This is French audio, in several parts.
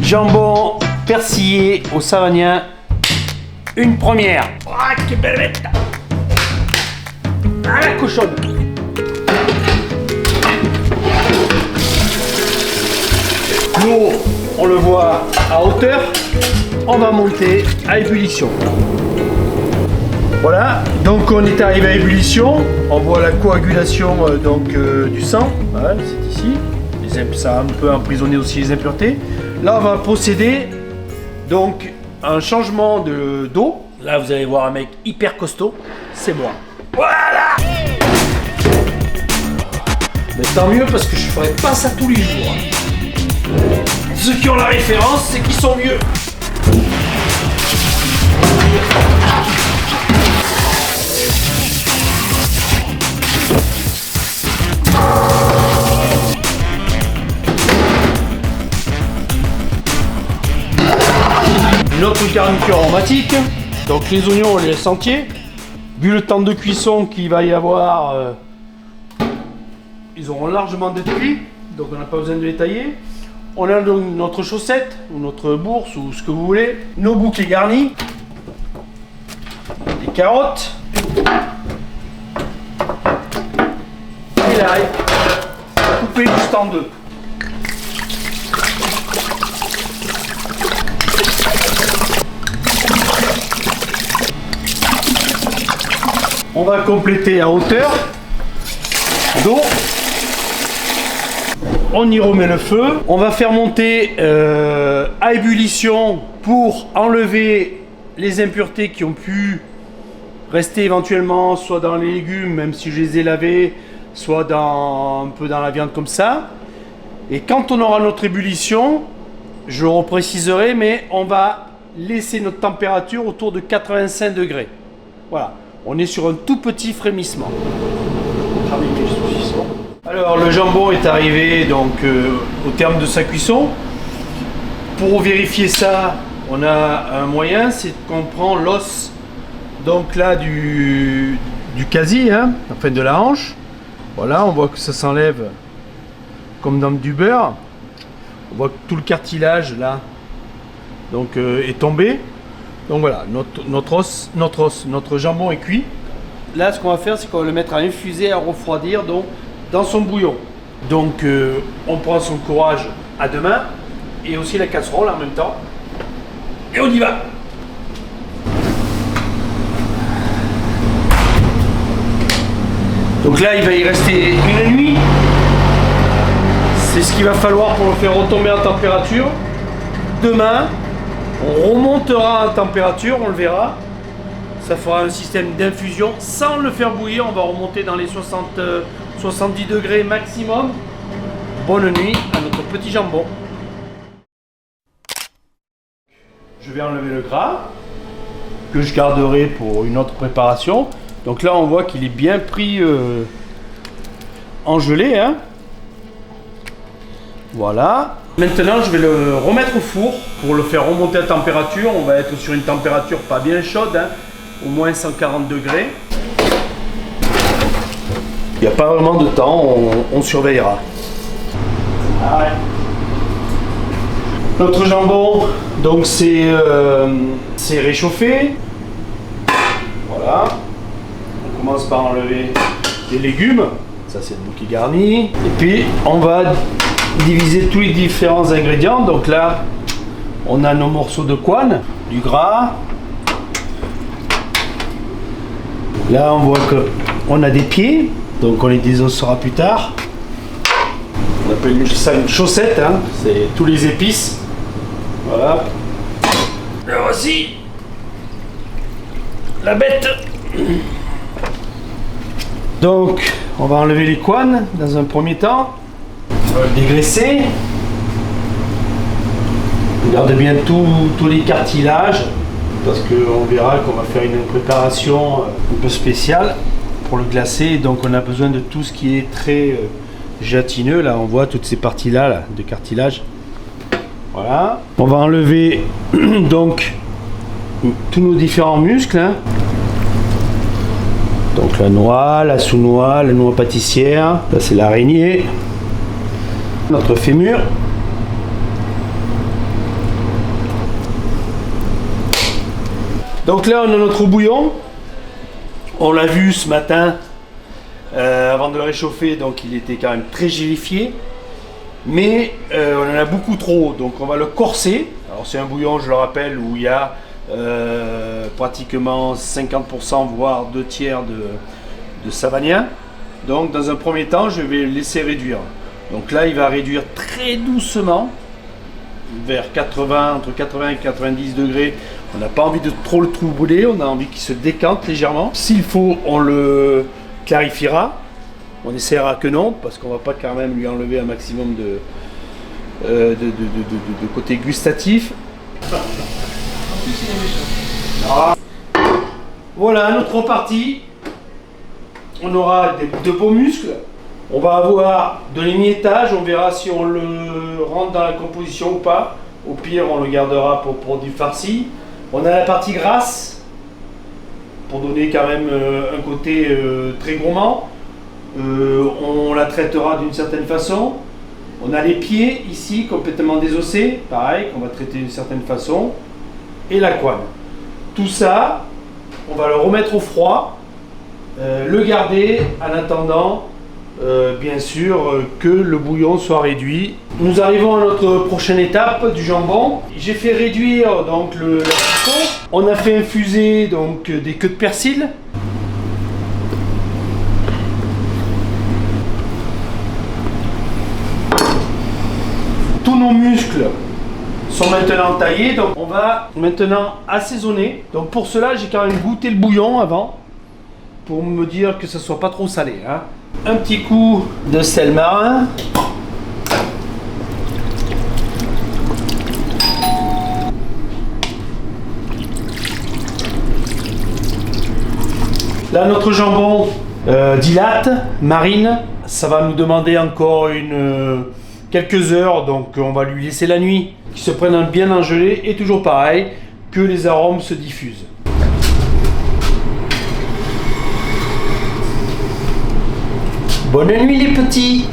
Jambon persillé au savagnin. Une première. Ah, que belle bête. Ah, la cochonne. L'eau, on le voit à hauteur. On va monter à ébullition. Voilà, donc on est arrivé à ébullition. On voit la coagulation du sang. Voilà, c'est ici. Ça a un peu emprisonné aussi les impuretés. Là, on va procéder donc à un changement d'eau. Là, vous allez voir un mec hyper costaud. C'est moi. Voilà. Mais tant mieux parce que je ferai pas ça tous les jours. Ceux qui ont la référence, c'est qu'ils sont mieux. Une autre garniture aromatique. Donc les oignons, on les laisse entiers. Vu le temps de cuisson qu'il va y avoir, ils auront largement été cuits. Donc on n'a pas besoin de les tailler. On a donc notre chaussette, ou notre bourse, ou ce que vous voulez. Nos bouquets garnis. Les carottes. Et l'ail. Coupé juste en deux. On va compléter à hauteur d'eau. On y remet le feu. On va faire monter à ébullition pour enlever les impuretés qui ont pu rester éventuellement soit dans les légumes, même si je les ai lavés, soit un peu dans la viande comme ça. Et quand on aura notre ébullition, je repréciserai, mais on va laisser notre température autour de 85 degrés. Voilà. On est sur un tout petit frémissement. Alors le jambon est arrivé donc au terme de sa cuisson. Pour vérifier ça, on a un moyen, c'est qu'on prend l'os donc là du quasi, hein, enfin de la hanche. Voilà, on voit que ça s'enlève comme dans du beurre. On voit que tout le cartilage là donc est tombé. Donc voilà, notre jambon est cuit. Là, ce qu'on va faire, c'est qu'on va le mettre à infuser, à refroidir donc, dans son bouillon. Donc, on prend son courage à deux mains et aussi la casserole en même temps. Et on y va. Donc là, il va y rester une nuit. C'est ce qu'il va falloir pour le faire retomber en température. Demain, on remontera en température, on le verra. Ça fera un système d'infusion sans le faire bouillir. On va remonter dans les 70 degrés maximum. Bonne nuit à notre petit jambon. Je vais enlever le gras que je garderai pour une autre préparation. Donc là, on voit qu'il est bien pris en gelée, hein. Voilà. Maintenant, je vais le remettre au four pour le faire remonter à température. On va être sur une température pas bien chaude, hein, au moins 140 degrés. Il n'y a pas vraiment de temps, on surveillera. Ah ouais. Notre jambon, donc c'est réchauffé. Voilà. On commence par enlever les légumes. Ça, c'est le bouquet garni. Et puis, on va diviser tous les différents ingrédients. Donc là, on a nos morceaux de couenne, du gras. Là, on voit qu'on a des pieds, donc on les désossera plus tard. On appelle ça une chaussette, hein. C'est tous les épices. Voilà. Là voici la bête. Donc, on va enlever les couennes dans un premier temps. On va le dégraisser. On garde bien tous les cartilages parce qu'on verra qu'on va faire une préparation un peu spéciale pour le glacer. Donc on a besoin de tout ce qui est très gélatineux. Là on voit toutes ces parties là, de cartilage. Voilà. On va enlever donc tous nos différents muscles, hein. Donc la noix, la sous-noix, la noix pâtissière. Là c'est l'araignée. Notre fémur. Donc là on a notre bouillon. On l'a vu ce matin avant de le réchauffer, donc il était quand même très gélifié. Mais on en a beaucoup trop, donc on va le corser. Alors c'est un bouillon, je le rappelle, où il y a pratiquement 50% voire 2/3 de savagnin. Donc dans un premier temps je vais le laisser réduire. Donc là il va réduire très doucement vers 80, entre 80 et 90 degrés. On n'a pas envie de trop le troubler, on a envie qu'il se décante légèrement. S'il faut, on le clarifiera. On essaiera que non, parce qu'on va pas quand même lui enlever un maximum de côté gustatif. Voilà, notre partie. On aura de beaux muscles. On va avoir de l'émiettage. On verra si on le rentre dans la composition ou pas. Au pire, on le gardera pour du farci. On a la partie grasse pour donner quand même un côté très gourmand. On la traitera d'une certaine façon. On a les pieds ici complètement désossés, pareil, qu'on va traiter d'une certaine façon. Et la couenne. Tout ça, on va le remettre au froid, le garder en attendant, bien sûr, que le bouillon soit réduit. Nous arrivons à notre prochaine étape du jambon. J'ai fait réduire donc la sauce. On a fait infuser donc des queues de persil. Tous nos muscles sont maintenant taillés, donc on va maintenant assaisonner. Donc pour cela, j'ai quand même goûté le bouillon avant, pour me dire que ça soit pas trop salé, hein. Un petit coup de sel marin. Là, notre jambon dilate, marine. Ça va nous demander encore quelques heures, donc on va lui laisser la nuit, qu'il se prenne bien en gelée, et toujours pareil, que les arômes se diffusent. Bonne nuit les petits.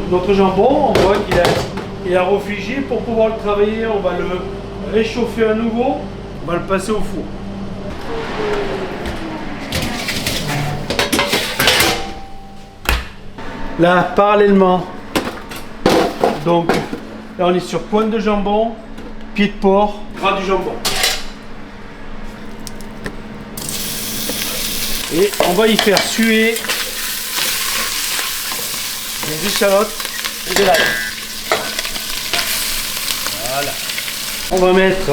Notre jambon, on voit qu'il a réfléchi. Pour pouvoir le travailler, on va le réchauffer à nouveau, on va le passer au four. Là, parallèlement, donc là on est sur pointe de jambon, pied de porc, gras du jambon. Et on va y faire suer des échalotes et de l'ail. Voilà. On va mettre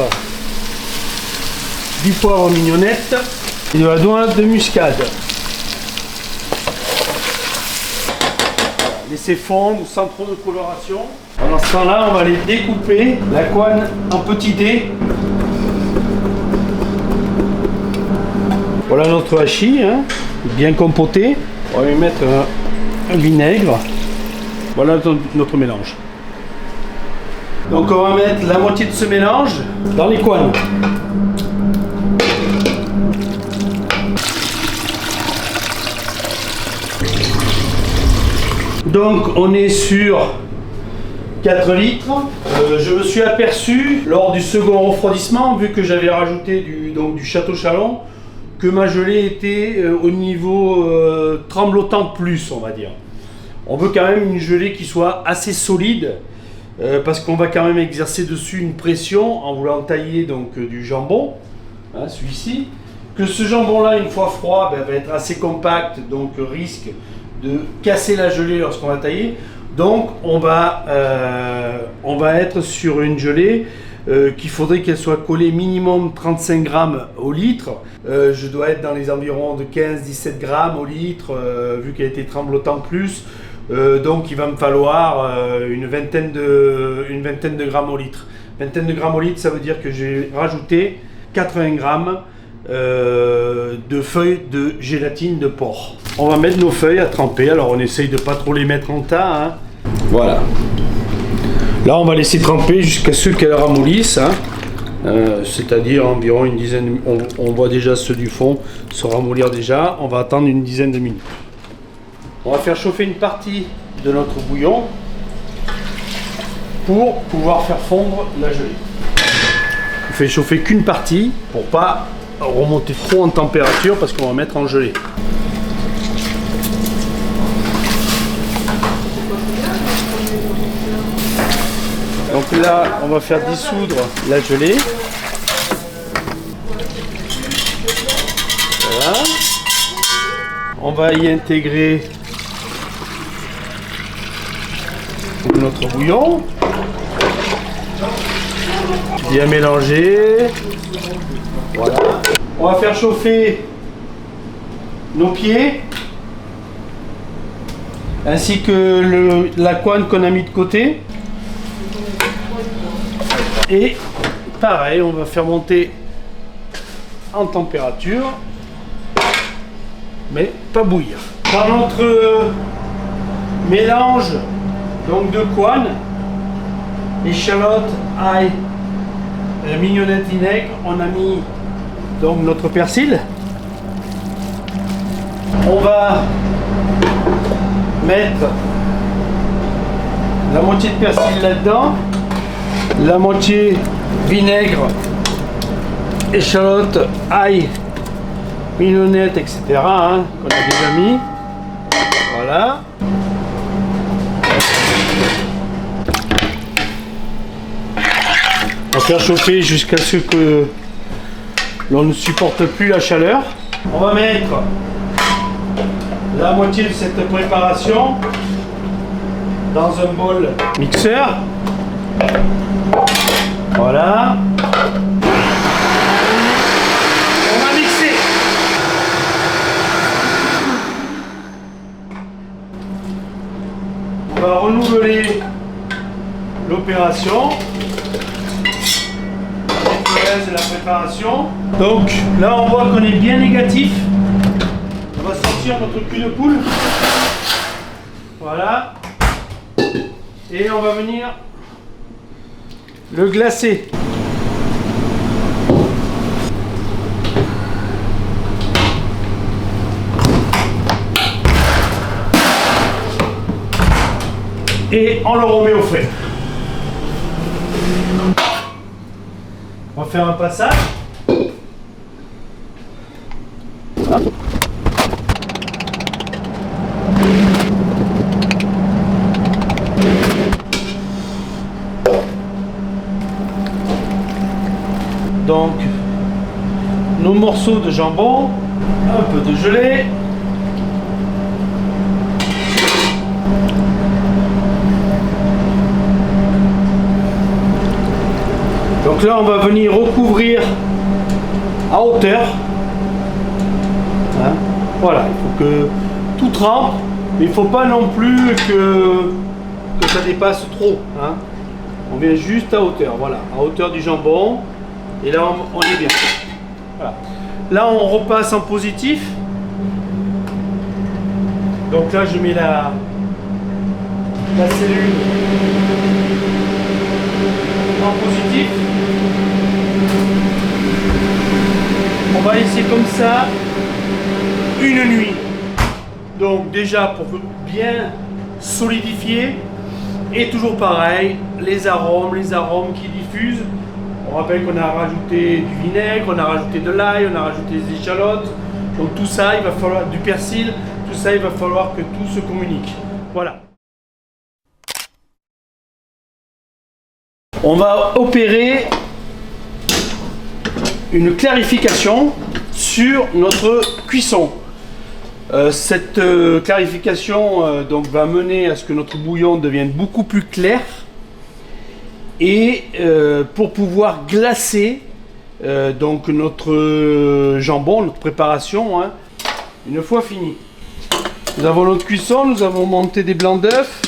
du poivre mignonnette et de la noix de muscade. Laisser fondre sans trop de coloration. Pendant ce temps-là, on va les découper, la couenne en petits dés. Voilà notre hachis, hein, bien compoté. On va lui mettre un vinaigre. Voilà notre mélange. Donc on va mettre la moitié de ce mélange dans les couennes. Donc on est sur 4 litres. Je me suis aperçu lors du second refroidissement, vu que j'avais rajouté du Château Chalon, que ma gelée était au niveau tremblotant plus, on va dire. On veut quand même une gelée qui soit assez solide, parce qu'on va quand même exercer dessus une pression en voulant tailler donc du jambon, hein, celui-ci. Que ce jambon-là, une fois froid, va être assez compact, donc risque de casser la gelée lorsqu'on va tailler. Donc on va être sur une gelée qu'il faudrait qu'elle soit collée minimum 35 grammes au litre. Je dois être dans les environs de 15-17 grammes au litre, vu qu'elle était tremblotante plus. Donc il va me falloir une vingtaine de grammes au litre. Vingtaine de grammes au litre, ça veut dire que j'ai rajouté 80 grammes de feuilles de gélatine de porc. On va mettre nos feuilles à tremper. Alors on essaye de pas trop les mettre en tas, hein. Voilà. Là on va laisser tremper jusqu'à ce qu'elles ramollissent, hein. C'est-à-dire environ une dizaine. On voit déjà ceux du fond se ramollir déjà. On va attendre une dizaine de minutes. On va faire chauffer une partie de notre bouillon pour pouvoir faire fondre la gelée. fait chauffer qu'une partie pour pas remonter trop en température parce qu'on va mettre en gelée. Donc là, on va faire dissoudre la gelée. Voilà. On va y intégrer notre bouillon. Bien mélanger. Voilà. On va faire chauffer nos pieds ainsi que la couenne qu'on a mis de côté. Et pareil, on va faire monter en température, mais pas bouillir. Dans notre mélange donc de couenne, échalote, ail, mignonnette, vinaigre, on a mis donc notre persil. On va mettre la moitié de persil là-dedans, la moitié vinaigre, échalote, ail, mignonnette, etc. Hein, qu'on a déjà mis. Voilà. On va faire chauffer jusqu'à ce que l'on ne supporte plus la chaleur. On va mettre la moitié de cette préparation dans un bol mixeur. Voilà. On va mixer. On va renouveler l'opération. De la préparation. Donc là on voit qu'on est bien négatif. On va sortir notre cul de poule. Voilà. Et on va venir le glacer. Et on le remet au frais. On va faire un passage. Voilà. Donc, nos morceaux de jambon, un peu de gelée. Donc là, on va venir recouvrir à hauteur. Hein, voilà, il faut que tout trempe, mais il ne faut pas non plus que ça dépasse trop. Hein. On vient juste à hauteur, voilà, à hauteur du jambon. Et là, on est bien. Voilà. Là, on repasse en positif. Donc là, je mets la cellule en positif. On va laisser comme ça une nuit. Donc déjà pour bien solidifier. Et toujours pareil, les arômes qui diffusent. On rappelle qu'on a rajouté du vinaigre, on a rajouté de l'ail, on a rajouté des échalotes. Donc tout ça, il va falloir du persil. Tout ça, il va falloir que tout se communique. Voilà. On va opérer une clarification sur notre cuisson. Cette clarification donc va mener à ce que notre bouillon devienne beaucoup plus clair et pour pouvoir glacer donc notre jambon, notre préparation, hein, une fois fini. Nous avons notre cuisson, nous avons monté des blancs d'œufs.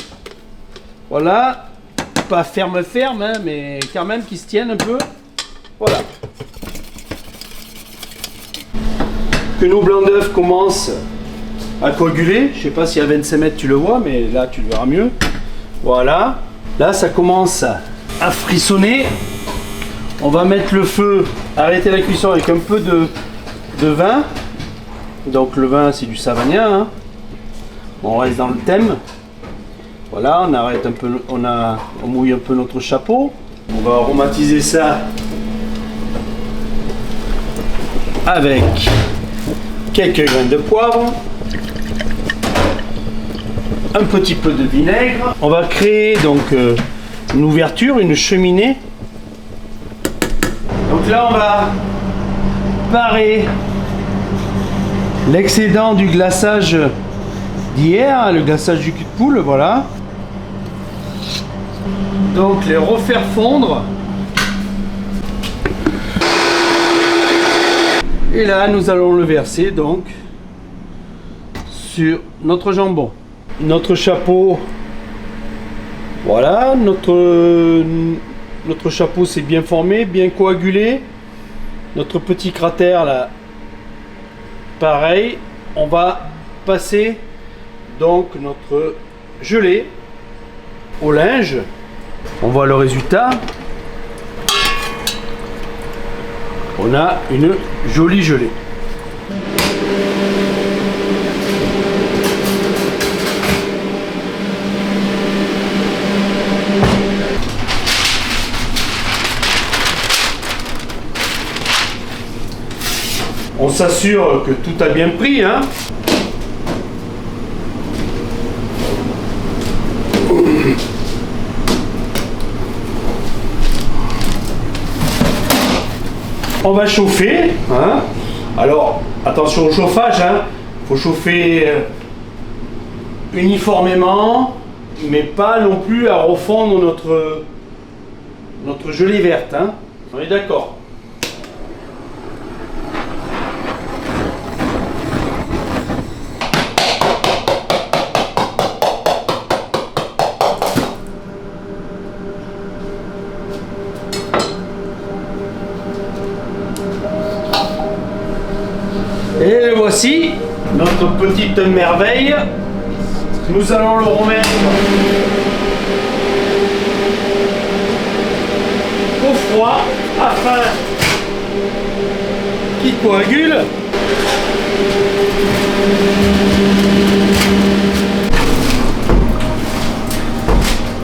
Voilà, pas ferme, hein, mais quand même qui se tiennent un peu. Voilà. Que nos blancs d'œufs commencent à coaguler. Je sais pas si à 25 mètres tu le vois, mais là tu le verras mieux. Voilà. Là ça commence à frissonner. On va mettre le feu, arrêter la cuisson avec un peu de vin. Donc le vin c'est du savagnin. Hein. On reste dans le thème. Voilà, on arrête un peu, on mouille un peu notre chapeau. On va aromatiser ça avec quelques graines de poivre, un petit peu de vinaigre. On va créer donc une ouverture, une cheminée. Donc là on va parer l'excédent du glaçage d'hier, le glaçage du cul de poule, voilà. Donc les refaire fondre. Et là nous allons le verser donc sur notre jambon. Notre chapeau, voilà, notre chapeau c'est bien formé, bien coagulé. Notre petit cratère là, pareil. On va passer donc notre gelée au linge. On voit le résultat. On a une jolie gelée. On s'assure que tout a bien pris, hein. On va chauffer, hein. Alors attention au chauffage, hein. Faut chauffer uniformément, mais pas non plus à refondre notre gelée verte, hein. On est d'accord. Et le voici, notre petite merveille. Nous allons le remettre au froid afin qu'il coagule.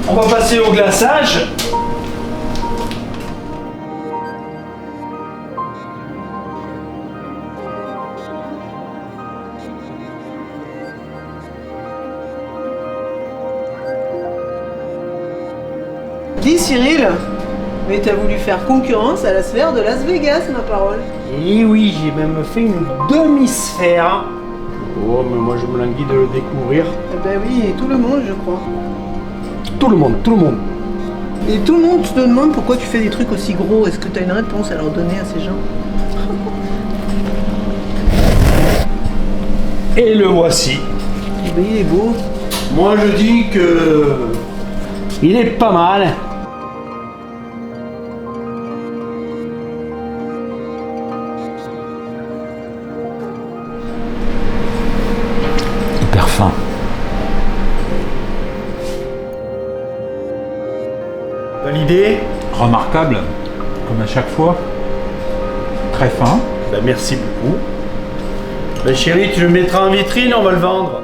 On va passer au glaçage. Dis Cyril, mais t'as voulu faire concurrence à la sphère de Las Vegas, ma parole. Et oui, j'ai même fait une demi-sphère. Oh, mais moi je me languis de le découvrir. Eh ben oui, et tout le monde, je crois. Tout le monde, tout le monde. Et tout le monde te demande pourquoi tu fais des trucs aussi gros. Est-ce que t'as une réponse à leur donner à ces gens? Et le voici. Eh ben, il est beau. Moi je dis que il est pas mal. Hyper fin. Validé. Remarquable, comme à chaque fois. Très fin. Ben, merci beaucoup. Ben, chérie, tu le mettras en vitrine, on va le vendre.